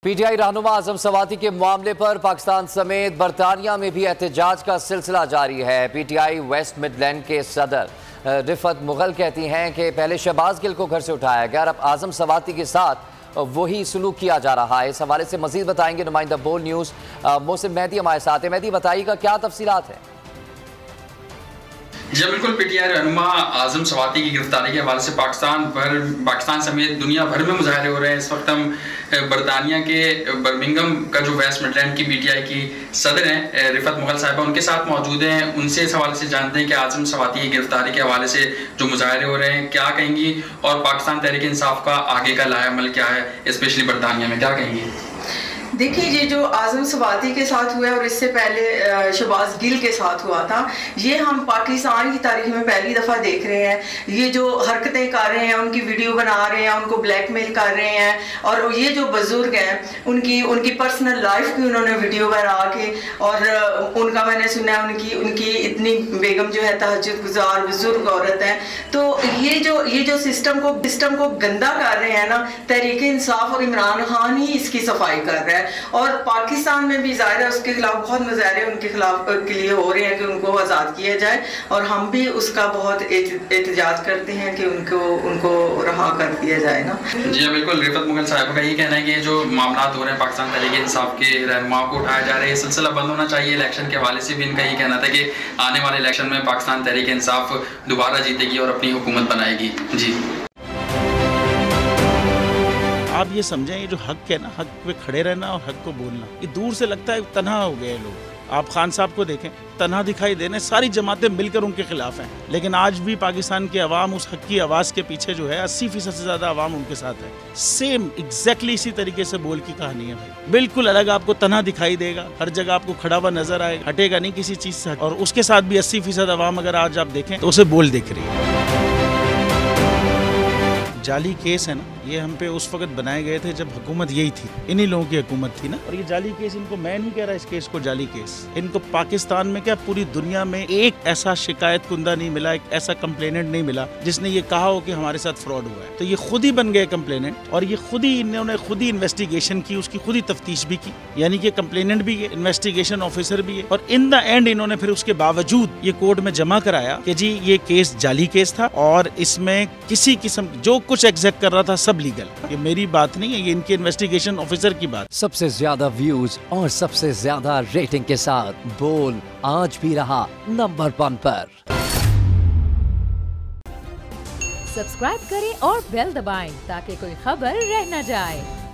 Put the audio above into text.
PTI रहनुमा आजम सवाती के मामले पर पाकिस्तान समेत बरतानिया में भी एहतजाज का सिलसिला जारी है। पीटीआई वेस्ट मिडलैंड के सदर रिफत मुगल कहती हैं कि पहले शहबाज गिल को घर से उठाया गया, अब आजम सवाती के साथ वही सलूक किया जा रहा है। इस हवाले से मजीद बताएंगे नुमाइंदा बोल न्यूज़ मोहसिन मेहदी हमारे साथ है। मेहदी, बताइएगा क्या तफसीलात है? जी बिल्कुल, पीटीआई रहनुमा आजम सवाती की गिरफ्तारी के हवाले से पाकिस्तान समेत दुनिया भर में मुजाहरे हो रहे हैं। इस वक्त हम बरतानिया के बर्मिंघम का जो वेस्ट मिडलैंड की पीटीआई की सदर हैं रिफत मुगल साहिबा, उनके साथ मौजूद हैं। उनसे इस हवाले से जानते हैं कि आजम सवाती की गिरफ्तारी के हवाले से जो मुजाहरे हो रहे हैं क्या कहेंगी, और पाकिस्तान तहरीक इंसाफ का आगे का लाएअमल क्या है, स्पेशली बरतानिया में क्या कहेंगी? देखिए, ये जो आजम सवाती के साथ हुआ और इससे पहले शहबाज गिल के साथ हुआ था, ये हम पाकिस्तान की तारीख में पहली दफ़ा देख रहे हैं। ये जो हरकतें कर रहे हैं, उनकी वीडियो बना रहे हैं, उनको ब्लैकमेल कर रहे हैं, और ये जो बुजुर्ग हैं उनकी पर्सनल लाइफ की उन्होंने वीडियो बना के, और उनका मैंने सुना है उनकी इतनी बेगम जो है तहज्जुद गुजार बुजुर्ग औरत है। तो ये जो सिस्टम को गंदा कर रहे हैं ना, तहरीक इंसाफ और इमरान खान ही इसकी सफाई कर रहा है। और पाकिस्तान में भी जाहिर है उसके खिलाफ बहुत मुजाहरे उनके खिलाफ के लिए हो रहे हैं कि उनको आज़ाद किया जाए, और हम भी उसका बहुत एहतजाज करते हैं कि उनको रहा कर दिया जाए ना। जी बिल्कुल, रिफत मुगल साहब का ये कहना है कि जो मामला हो रहे हैं पाकिस्तान तहरीक इंसाफ के रहनुमाओं को उठाया जा रहा है, ये सिलसिला बंद होना चाहिए। इलेक्शन के हवाले से भी इनका ये कहना था कि आने वाले इलेक्शन में पाकिस्तान तहरीक इंसाफ दोबारा जीतेगी और अपनी हुकूमत बनाएगी। जी आप ये समझें, ये जो हक है ना, हक पे खड़े रहना और हक को बोलना, ये दूर से लगता है तन्हा हो गए लोग। आप खान साहब को देखें, तन्हा दिखाई देने, सारी जमातें मिलकर उनके खिलाफ हैं, लेकिन आज भी पाकिस्तान की आवाम उस हक की आवाज़ के पीछे जो है 80% से ज़्यादा आवाम उनके साथ है। सेम एग्जैक्टली इसी तरीके से बोल की कहानी है भाई, बिल्कुल अलग आपको तन्हा दिखाई देगा, हर जगह आपको खड़ा हुआ नजर आएगा, हटेगा नहीं किसी चीज़ से। और उसके साथ भी 80% आवाम अगर आज आप देखें तो उसे बोल दिख रही है। जाली केस है ना, ये हम पे उस वक्त बनाए गए थे जब हुकूमत यही थी, इन्हीं लोगों की हुकूमत थी ना। और ये जाली केस, इनको मैं नहीं कह रहा इस केस को जाली केस, इनको पाकिस्तान में क्या पूरी दुनिया में एक ऐसा शिकायत कुंदा नहीं मिला, एक ऐसा कंप्लेनेंट नहीं मिला जिसने ये कहा हो कि हमारे साथ फ्रॉड हुआ है। तो ये खुद ही बन गए कंप्लेनेंट, और ये इन्होंने खुद ही इन्वेस्टिगेशन की, उसकी खुद ही तफ्तीश भी की, यानी कि कंप्लेनेंट भी है, इन्वेस्टिगेशन ऑफिसर भी है, और इन द एंड इन्होंने फिर उसके बावजूद ये कोर्ट में जमा कराया कि जी ये केस जाली केस था, और इसमें किसी किस्म जो कुछ एग्जैक्ट कर रहा था सब लीगल। ये मेरी बात नहीं है, ये इनके इन्वेस्टिगेशन ऑफिसर की बात। सबसे ज्यादा व्यूज और सबसे ज्यादा रेटिंग के साथ बोल आज भी रहा नंबर 1 पर। सब्सक्राइब करें और बेल दबाएं ताकि कोई खबर रह न जाए।